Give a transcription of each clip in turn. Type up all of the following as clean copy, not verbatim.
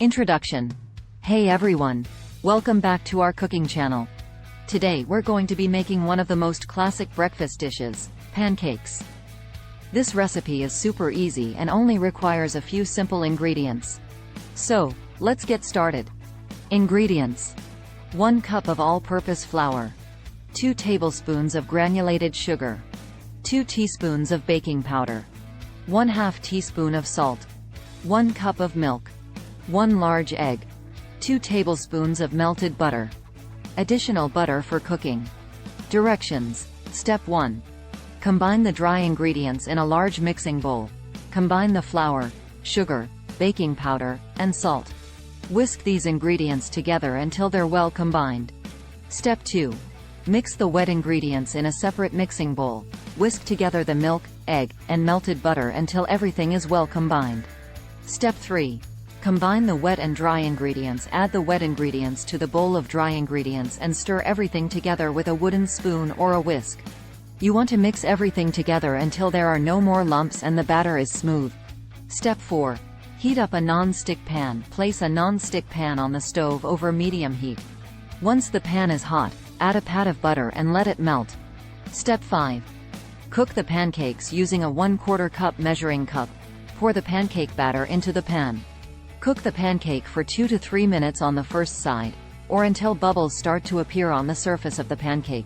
Introduction. Hey everyone! Welcome back to our cooking channel. Today we're going to be making one of the most classic breakfast dishes, pancakes. This recipe is super easy and only requires a few simple ingredients. So, let's get started. Ingredients: 1 cup of all-purpose flour, 2 tablespoons of granulated sugar, 2 teaspoons of baking powder, 1/2 teaspoon of salt, 1 cup of milk, 1 large egg, 2 tablespoons of melted butter. Additional butter for cooking. Directions. Step 1. Combine the dry ingredients in a large mixing bowl. Combine the flour, sugar, baking powder, and salt. Whisk these ingredients together until they're well combined. Step 2. Mix the wet ingredients in a separate mixing bowl. Whisk together the milk, egg, and melted butter until everything is well combined. Step 3. Combine the wet and dry ingredients. Add the wet ingredients to the bowl of dry ingredients and stir everything together with a wooden spoon or a whisk. You want to mix everything together until there are no more lumps and the batter is smooth. Step 4. Heat up a non-stick pan. Place a non-stick pan on the stove over medium heat. Once the pan is hot, add a pat of butter and let it melt. Step 5. Cook the pancakes using a 1/4 cup measuring cup. Pour the pancake batter into the pan. Cook the pancake for 2 to 3 minutes on the first side, or until bubbles start to appear on the surface of the pancake.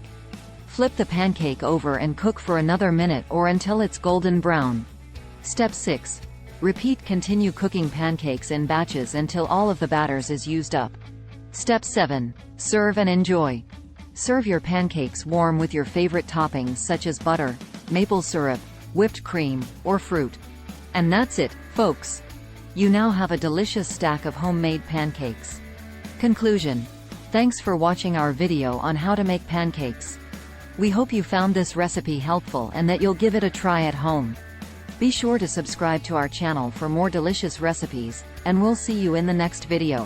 Flip the pancake over and cook for another minute or until it's golden brown. Step 6. Continue cooking pancakes in batches until all of the batters is used up. Step 7. Serve and enjoy. Serve your pancakes warm with your favorite toppings such as butter, maple syrup, whipped cream, or fruit. And that's it, folks. You now have a delicious stack of homemade pancakes. Conclusion. Thanks for watching our video on how to make pancakes. We hope you found this recipe helpful and that you'll give it a try at home. Be sure to subscribe to our channel for more delicious recipes, and we'll see you in the next video.